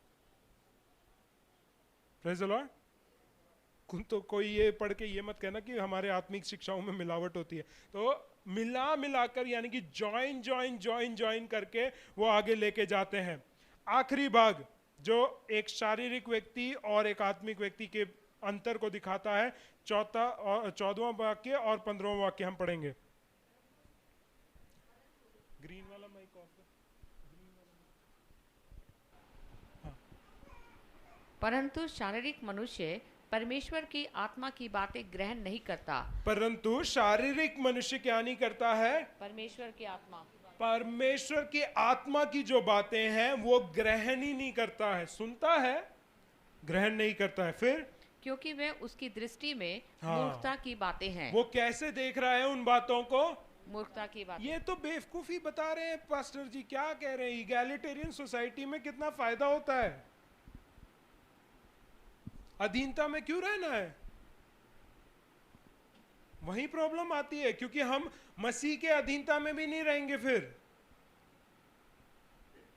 Praise the Lord. तो कोई ये पढ़ के ये मत कहना कि हमारे आत्मिक शिक्षाओं में मिलावट होती है। तो मिलाकर यानी कि ज्वाइन करके वो आगे लेके जाते हैं। आखिरी भाग जो एक शारीरिक व्यक्ति और एक आत्मिक व्यक्ति के अंतर को दिखाता है, 14वां वाक्य और 15वां वाक्य हम पढ़ेंगे। ग्रीन वाला माइक ऑफ है। हाँ। परंतु शारीरिक मनुष्य परमेश्वर की आत्मा की बातें ग्रहण नहीं करता। परंतु शारीरिक मनुष्य क्या नहीं करता है? परमेश्वर की आत्मा, परमेश्वर की आत्मा की जो बातें हैं वो ग्रहण ही नहीं करता है। सुनता है, ग्रहण नहीं करता है। फिर क्योंकि वे उसकी दृष्टि में हाँ। मूर्खता की बातें हैं। वो कैसे देख रहा है उन बातों को? मूर्खता की बातें। ये तो बेवकूफी बता रहे हैं पास्टर जी। क्या कह रहे हैं? इगैलिटेरियन सोसाइटी में कितना फायदा होता है, अधीनता में क्यों रहना है? वही प्रॉब्लम आती है, क्योंकि हम मसीह के अधीनता में भी नहीं रहेंगे। फिर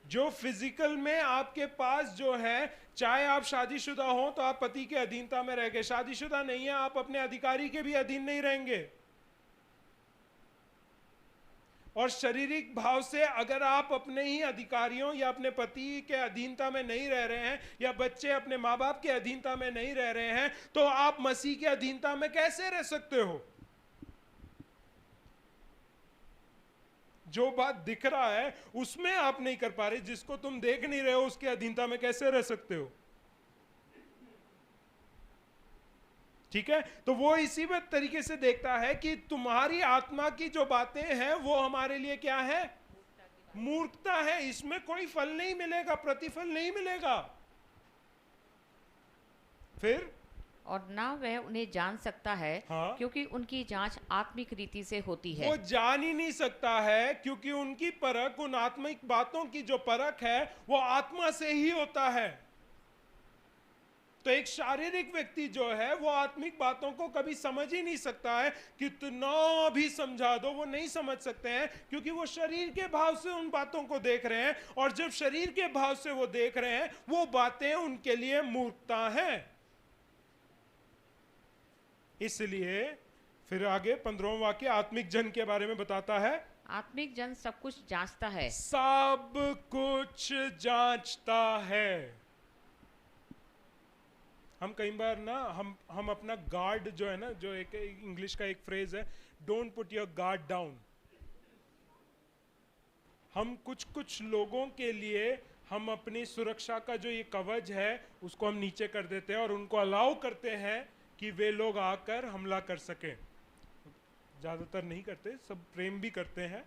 जो फिजिकल में आपके पास जो है, चाहे आप शादीशुदा हो तो आप पति के अधीनता में रहेंगे, शादीशुदा नहीं है आप अपने अधिकारी के भी अधीन नहीं रहेंगे। और शारीरिक भाव से अगर आप अपने ही अधिकारियों या अपने पति के अधीनता में नहीं रह रहे हैं, या बच्चे अपने माँ बाप के अधीनता में नहीं रह रहे हैं, तो आप मसीह के अधीनता में कैसे रह सकते हो? जो बात दिख रहा है उसमें आप नहीं कर पा रहे, जिसको तुम देख नहीं रहे हो उसके अधीनता में कैसे रह सकते हो? ठीक है। तो वो इसी तरीके से देखता है कि तुम्हारी आत्मा की जो बातें हैं वो हमारे लिए क्या है? मूर्खता है। इसमें कोई फल नहीं मिलेगा, प्रतिफल नहीं मिलेगा। फिर और ना वह उन्हें जान सकता है। हाँ। क्योंकि उनकी जांच आत्मिक रीति से होती है। वो जान ही नहीं सकता है, क्योंकि उनकी परख, उन आत्मिक बातों की जो परख है वो आत्मा से ही होता है। तो एक शारीरिक व्यक्ति जो है वो आत्मिक बातों को कभी समझ ही नहीं सकता है। कितना भी समझा दो वो नहीं समझ सकते हैं, क्योंकि वो शरीर के भाव से उन बातों को देख रहे हैं, और जब शरीर के भाव से वो देख रहे हैं वो बातें उनके लिए मूर्खता हैं। इसलिए फिर आगे 15वां वाक्य आत्मिक जन के बारे में बताता है। आत्मिक जन सब कुछ जांचता है। सब कुछ जांचता है। हम कई बार ना हम अपना गार्ड जो है ना, जो एक इंग्लिश का एक फ्रेज है, don't put your guard down. हम कुछ लोगों के लिए हम अपनी सुरक्षा का जो ये कवच है उसको हम नीचे कर देते हैं और उनको अलाउ करते हैं कि वे लोग आकर हमला कर सकें। ज्यादातर नहीं करते, सब प्रेम भी करते हैं,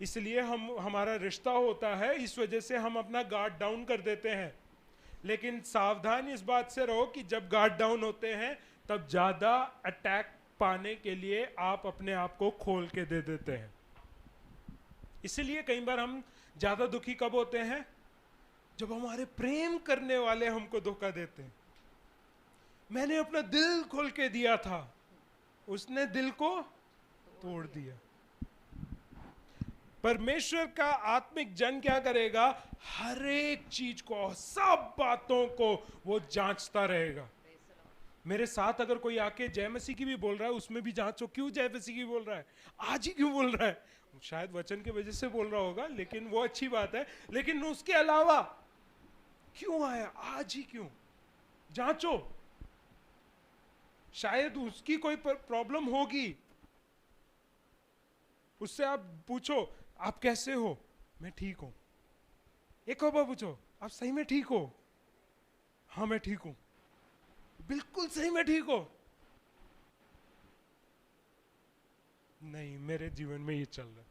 इसलिए हमारा रिश्ता होता है, इस वजह से हम अपना गार्ड डाउन कर देते हैं। लेकिन सावधान इस बात से रहो कि जब गार्ड डाउन होते हैं तब ज्यादा अटैक पाने के लिए आप अपने आप को खोल के दे देते हैं। इसलिए कई बार हम ज्यादा दुखी कब होते हैं? जब हमारे प्रेम करने वाले हमको धोखा देते हैं। मैंने अपना दिल खोल के दिया था, उसने दिल को तोड़ दिया। परमेश्वर का आत्मिक जन क्या करेगा? हर एक चीज को, सब बातों को वो जांचता रहेगा। मेरे साथ अगर कोई आके जय मसीह की भी बोल रहा है, उसमें भी जांचो क्यों जय मसीह की बोल रहा है, आज ही क्यों बोल रहा है। शायद वचन की वजह से बोल रहा होगा, लेकिन वो अच्छी बात है, लेकिन उसके अलावा क्यों आया, आज ही क्यों, जांचो। शायद उसकी कोई प्रॉब्लम होगी, उससे आप पूछो आप कैसे हो, मैं ठीक हूं। एक और बार पूछो आप सही में ठीक हो, हाँ मैं ठीक हूं, बिल्कुल सही में ठीक हो। नहीं, मेरे जीवन में ये चल रहा है।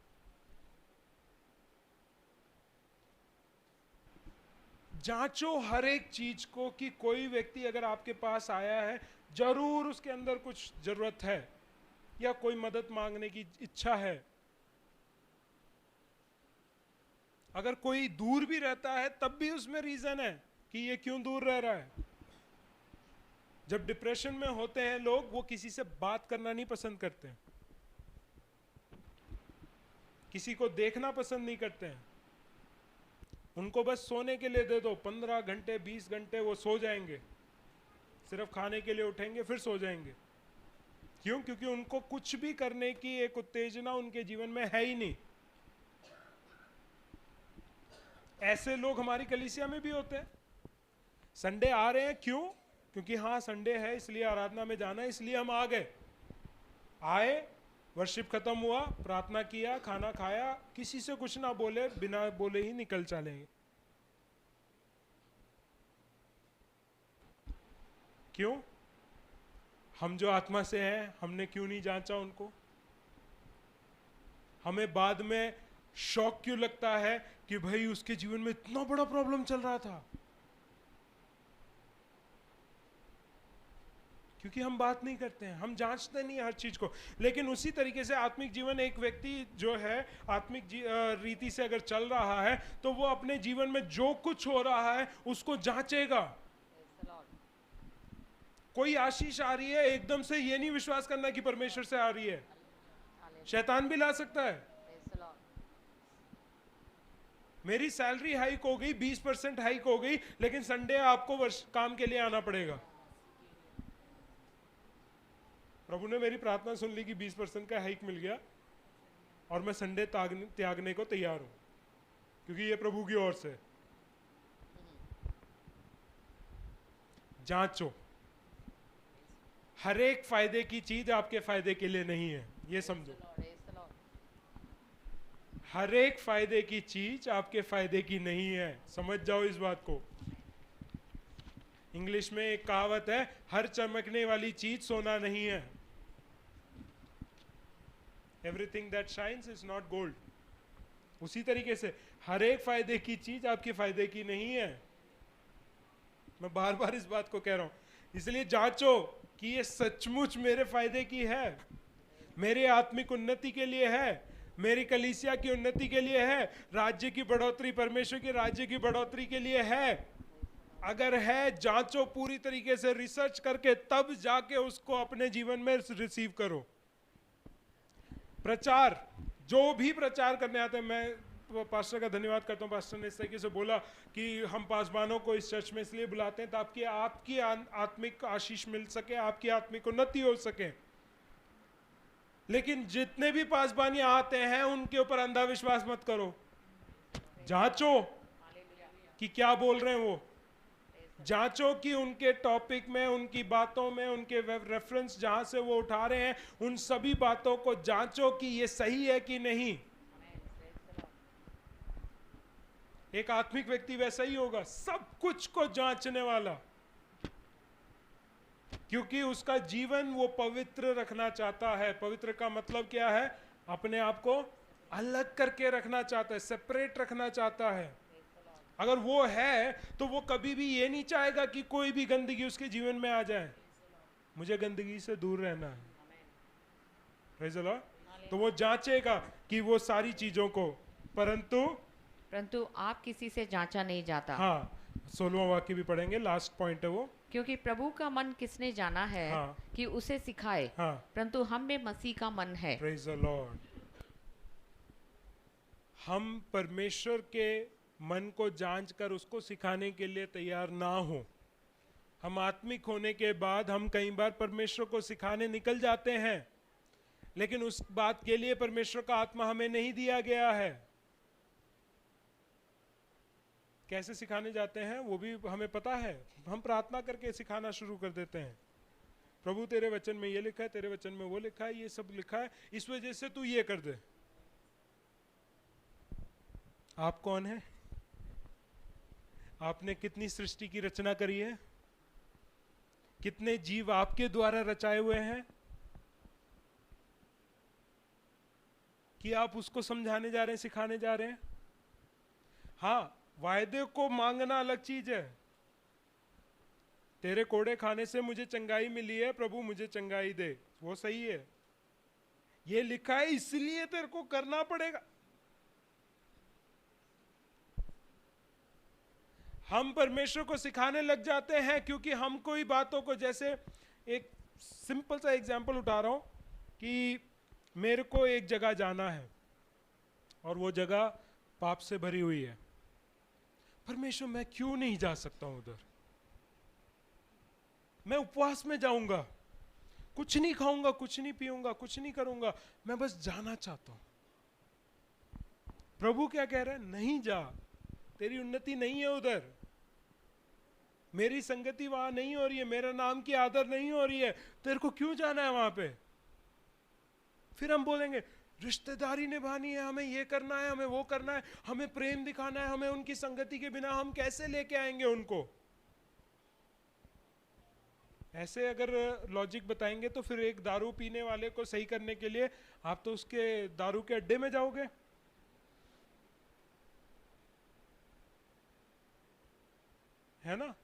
जांचो हर एक चीज को कि कोई व्यक्ति अगर आपके पास आया है, जरूर उसके अंदर कुछ जरूरत है या कोई मदद मांगने की इच्छा है। अगर कोई दूर भी रहता है तब भी उसमें रीजन है कि ये क्यों दूर रह रहा है। जब डिप्रेशन में होते हैं लोग, वो किसी से बात करना नहीं पसंद करते हैं, किसी को देखना पसंद नहीं करते हैं, उनको बस सोने के लिए दे दो, 15 घंटे 20 घंटे वो सो जाएंगे, सिर्फ खाने के लिए उठेंगे फिर सो जाएंगे। क्यों? क्योंकि उनको कुछ भी करने की एक उत्तेजना उनके जीवन में है ही नहीं। ऐसे लोग हमारी कलीसिया में भी होते हैं। संडे आ रहे हैं, क्यों? क्योंकि हाँ संडे है इसलिए आराधना में जाना है, इसलिए हम आ गए। आए, वर्शिप खत्म हुआ, प्रार्थना किया, खाना खाया, किसी से कुछ ना बोले, बिना बोले ही निकल चलेंगे। क्यों? हम जो आत्मा से हैं, हमने क्यों नहीं जांचा उनको? हमें बाद में शौक क्यों लगता है कि भाई उसके जीवन में इतना बड़ा प्रॉब्लम चल रहा था? क्योंकि हम बात नहीं करते हैं, हम जांचते नहीं हर चीज को। लेकिन उसी तरीके से आत्मिक जीवन, एक व्यक्ति जो है आत्मिक रीति से अगर चल रहा है तो वो अपने जीवन में जो कुछ हो रहा है उसको जांचेगा। कोई आशीष आ रही है, एकदम से ये नहीं विश्वास करना कि परमेश्वर से आ रही है, शैतान भी ला सकता है। मेरी सैलरी हाइक हो गई, 20% हाइक हो गई, लेकिन संडे आपको काम के लिए आना पड़ेगा। प्रभु ने मेरी प्रार्थना सुन ली कि 20% का हाइक मिल गया और मैं संडे त्यागने को तैयार हूं, क्योंकि ये प्रभु की ओर से। जांचो, हर एक फायदे की चीज आपके फायदे के लिए नहीं है, ये समझो। हर एक फायदे की चीज आपके फायदे की नहीं है, समझ जाओ इस बात को। इंग्लिश में एक कहावत है, हर चमकने वाली चीज सोना नहीं है। Everything that shines is not gold. उसी तरीके से हर एक फायदे की चीज आपके फायदे की नहीं है। मैं बार बार इस बात को कह रहा हूं, इसलिए जांचो कि ये सचमुच मेरे फायदे की है, मेरे आत्मिक उन्नति के लिए है, मेरी कलीसिया की उन्नति के लिए है, राज्य की बढ़ोतरी, परमेश्वर के राज्य की बढ़ोतरी के लिए है। अगर है, जांचो पूरी तरीके से, रिसर्च करके तब जाके उसको अपने जीवन में रिसीव करो। प्रचार, जो भी प्रचार करने आते हैं, मैं पास्टर का धन्यवाद करता हूं, पास्टर ने इस तरीके से बोला कि हम पासबानों को इस चर्च में इसलिए बुलाते हैं ताकि आपकी आत्मिक आशीष मिल सके, आपकी आत्मिक उन्नति हो सके। लेकिन जितने भी पासबानी आते हैं उनके ऊपर अंधा विश्वास मत करो, जांचो कि क्या बोल रहे हैं वो, जांचो कि उनके टॉपिक में, उनकी बातों में, उनके रेफरेंस जहां से वो उठा रहे हैं, उन सभी बातों को जांचो कि ये सही है कि नहीं। एक आत्मिक व्यक्ति वैसा ही होगा, सब कुछ को जांचने वाला, क्योंकि उसका जीवन वो पवित्र रखना चाहता है। पवित्र का मतलब क्या है? अपने आप को अलग करके रखना चाहता है, सेपरेट रखना चाहता है। अगर वो है तो वो कभी भी ये नहीं चाहेगा कि कोई भी गंदगी उसके जीवन में आ जाए। मुझे गंदगी से दूर रहना है, प्रेज़ द लॉर्ड। तो वो जांचेगा कि वो सारी चीजों को, परंतु आप किसी से जांचा नहीं जाता। हाँ, 16वां वाक्य भी पढ़ेंगे, लास्ट पॉइंट है वो। क्योंकि प्रभु का मन किसने जाना है कि उसे सिखाए, परंतु हम में मसीह का मन है। Praise the Lord. हम परमेश्वर के मन को जांच कर उसको सिखाने के लिए तैयार ना हो, हम आत्मिक होने के बाद हम कई बार परमेश्वर को सिखाने निकल जाते हैं, लेकिन उस बात के लिए परमेश्वर का आत्मा हमें नहीं दिया गया है। कैसे सिखाने जाते हैं वो भी हमें पता है। हम प्रार्थना करके सिखाना शुरू कर देते हैं, प्रभु तेरे वचन में ये लिखा है, तेरे वचन में वो लिखा है, ये सब लिखा है, इस वजह से तू ये कर दे। आप कौन है? आपने कितनी सृष्टि की रचना करी है? कितने जीव आपके द्वारा रचाए हुए हैं कि आप उसको समझाने जा रहे हैं, सिखाने जा रहे हैं? हाँ, वायदे को मांगना अलग चीज है। तेरे कोड़े खाने से मुझे चंगाई मिली है, प्रभु मुझे चंगाई दे, वो सही है। ये लिखा है इसलिए तेरे को करना पड़ेगा। हम परमेश्वर को सिखाने लग जाते हैं क्योंकि हम कोई बातों को, जैसे एक सिंपल सा एग्जांपल उठा रहा हूं कि मेरे को एक जगह जाना है और वो जगह पाप से भरी हुई है। परमेश्वर मैं क्यों नहीं जा सकता हूं उधर? मैं उपवास में जाऊंगा, कुछ नहीं खाऊंगा, कुछ नहीं पीऊंगा, कुछ नहीं करूंगा, मैं बस जाना चाहता हूं। प्रभु क्या कह रहे हैं? नहीं जा, तेरी उन्नति नहीं है उधर, मेरी संगति वहां नहीं हो रही है, मेरा नाम की आदर नहीं हो रही है, तेरे को क्यों जाना है वहां पे? फिर हम बोलेंगे रिश्तेदारी निभानी है, हमें ये करना है, हमें वो करना है, हमें प्रेम दिखाना है, हमें उनकी संगति के बिना हम कैसे लेके आएंगे उनको? ऐसे अगर लॉजिक बताएंगे तो फिर एक दारू पीने वाले को सही करने के लिए आप तो उसके दारू के अड्डे में जाओगे। है ना?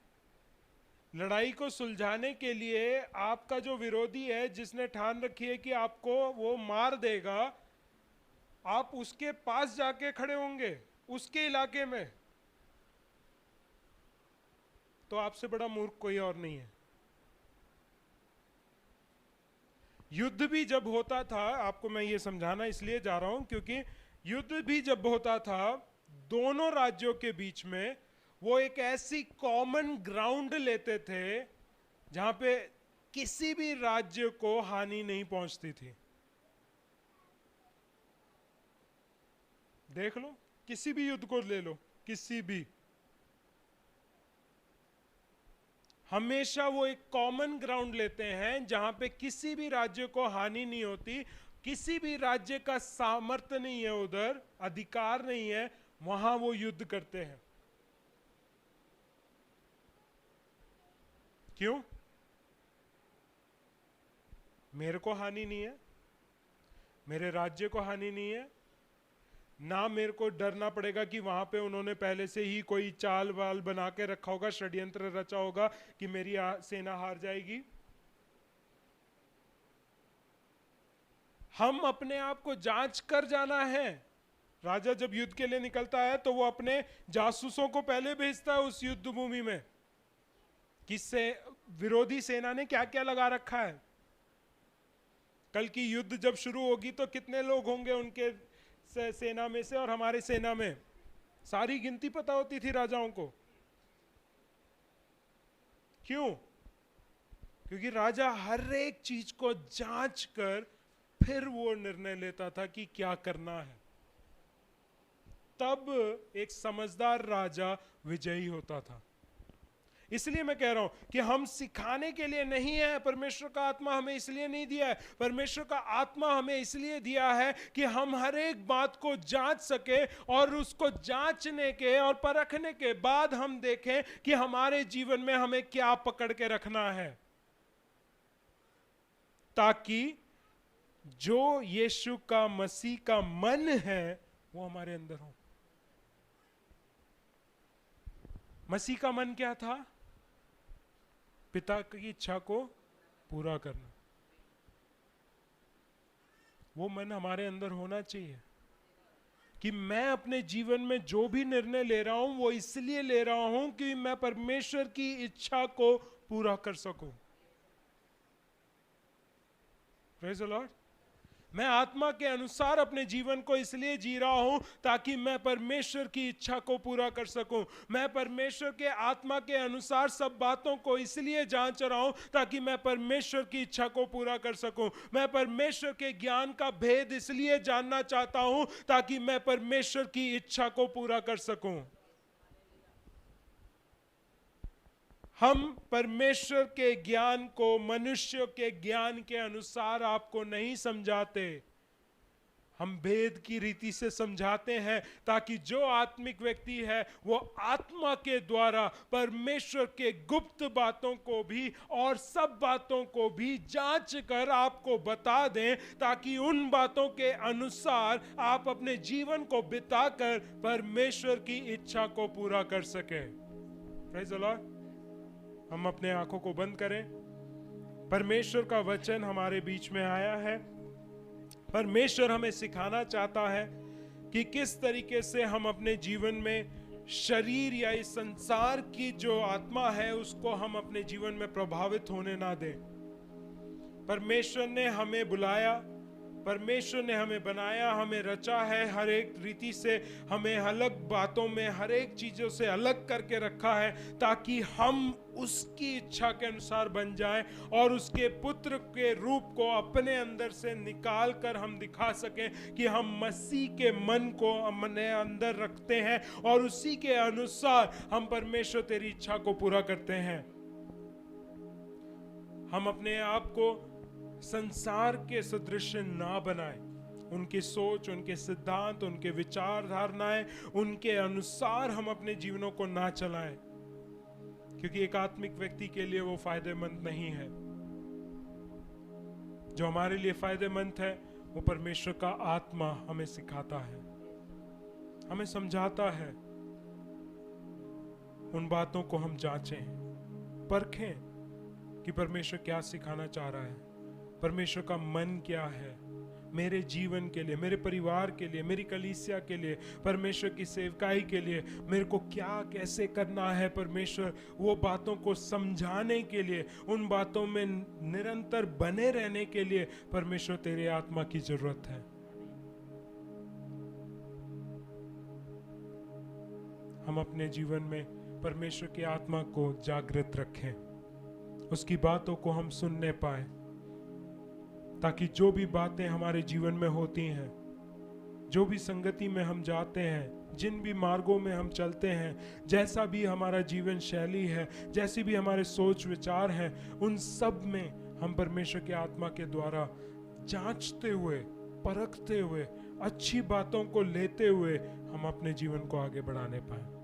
लड़ाई को सुलझाने के लिए आपका जो विरोधी है, जिसने ठान रखी है कि आपको वो मार देगा, आप उसके पास जाके खड़े होंगे उसके इलाके में, तो आपसे बड़ा मूर्ख कोई और नहीं है। युद्ध भी जब होता था, आपको मैं ये समझाना इसलिए जा रहा हूं क्योंकि युद्ध भी जब होता था दोनों राज्यों के बीच में, वो एक ऐसी कॉमन ग्राउंड लेते थे जहां पे किसी भी राज्य को हानि नहीं पहुंचती थी। देख लो, किसी भी युद्ध को ले लो, किसी भी, हमेशा वो एक कॉमन ग्राउंड लेते हैं जहां पे किसी भी राज्य को हानि नहीं होती, किसी भी राज्य का सामर्थ्य नहीं है, उधर अधिकार नहीं है, वहां वो युद्ध करते हैं। क्यों? मेरे को हानि नहीं है, मेरे राज्य को हानि नहीं है, ना मेरे को डरना पड़ेगा कि वहां पे उन्होंने पहले से ही कोई चाल वाल बना के रखा होगा, षड्यंत्र रचा होगा कि मेरी सेना हार जाएगी। हम अपने आप को जांच कर जाना है। राजा जब युद्ध के लिए निकलता है तो वो अपने जासूसों को पहले भेजता है उस युद्ध भूमि में, किससे विरोधी सेना ने क्या क्या लगा रखा है। कल की युद्ध जब शुरू होगी तो कितने लोग होंगे उनके सेना में से और हमारे सेना में, सारी गिनती पता होती थी राजाओं को। क्यों? क्योंकि राजा हर एक चीज को जांच कर फिर वो निर्णय लेता था कि क्या करना है। तब एक समझदार राजा विजयी होता था। इसलिए मैं कह रहा हूं कि हम सिखाने के लिए नहीं है, परमेश्वर का आत्मा हमें इसलिए नहीं दिया है। परमेश्वर का आत्मा हमें इसलिए दिया है कि हम हर एक बात को जांच सके और उसको जांचने के और परखने के बाद हम देखें कि हमारे जीवन में हमें क्या पकड़ के रखना है, ताकि जो यीशु का मसीह का मन है वो हमारे अंदर हो। मसीह का मन क्या था? पिता की इच्छा को पूरा करना। वो मन हमारे अंदर होना चाहिए कि मैं अपने जीवन में जो भी निर्णय ले रहा हूं वो इसलिए ले रहा हूं कि मैं परमेश्वर की इच्छा को पूरा कर सकूं। Praise the Lord. मैं आत्मा के अनुसार अपने जीवन को इसलिए जी रहा हूं ताकि मैं परमेश्वर की इच्छा को पूरा कर सकूं। मैं परमेश्वर के आत्मा के अनुसार सब बातों को इसलिए जांच रहा हूं ताकि मैं परमेश्वर की इच्छा को पूरा कर सकूं। मैं परमेश्वर के ज्ञान का भेद इसलिए जानना चाहता हूं ताकि मैं परमेश्वर की इच्छा को पूरा कर सकूं। हम परमेश्वर के ज्ञान को मनुष्य के ज्ञान के अनुसार आपको नहीं समझाते, हम भेद की रीति से समझाते हैं ताकि जो आत्मिक व्यक्ति है वो आत्मा के द्वारा परमेश्वर के गुप्त बातों को भी और सब बातों को भी जांच कर आपको बता दें, ताकि उन बातों के अनुसार आप अपने जीवन को बिताकर परमेश्वर की इच्छा को पूरा कर सके। Praise the Lord. हम अपने आंखों को बंद करें। परमेश्वर का वचन हमारे बीच में आया है। परमेश्वर हमें सिखाना चाहता है कि किस तरीके से हम अपने जीवन में शरीर या इस संसार की जो आत्मा है उसको हम अपने जीवन में प्रभावित होने ना दें। परमेश्वर ने हमें बुलाया, परमेश्वर ने हमें बनाया, हमें रचा है, हर एक रीति से हमें अलग बातों में हर एक चीजों से अलग करके रखा है ताकि हम उसकी इच्छा के अनुसार बन जाएं और उसके पुत्र के रूप को अपने अंदर से निकाल कर हम दिखा सकें कि हम मसीह के मन को अपने अंदर रखते हैं और उसी के अनुसार हम परमेश्वर तेरी इच्छा को पूरा करते हैं। हम अपने आप को संसार के सदृश ना बनाएं, उनकी सोच, उनके सिद्धांत, उनके विचार धारणाएं, उनके अनुसार हम अपने जीवनों को ना चलाएं, क्योंकि एक आत्मिक व्यक्ति के लिए वो फायदेमंद नहीं है। जो हमारे लिए फायदेमंद है वो परमेश्वर का आत्मा हमें सिखाता है, हमें समझाता है। उन बातों को हम जांचें, परखें कि परमेश्वर क्या सिखाना चाह रहा है, परमेश्वर का मन क्या है मेरे जीवन के लिए, मेरे परिवार के लिए, मेरी कलीसिया के लिए, परमेश्वर की सेवकाई के लिए मेरे को क्या कैसे करना है। परमेश्वर वो बातों को समझाने के लिए, उन बातों में निरंतर बने रहने के लिए परमेश्वर तेरे आत्मा की जरूरत है। हम अपने जीवन में परमेश्वर की आत्मा को जागृत रखें, उसकी बातों को हम सुनने पाए, ताकि जो भी बातें हमारे जीवन में होती हैं, जो भी संगति में हम जाते हैं, जिन भी मार्गों में हम चलते हैं, जैसा भी हमारा जीवन शैली है, जैसी भी हमारे सोच विचार हैं, उन सब में हम परमेश्वर के आत्मा के द्वारा जांचते हुए, परखते हुए, अच्छी बातों को लेते हुए हम अपने जीवन को आगे बढ़ाने पाए।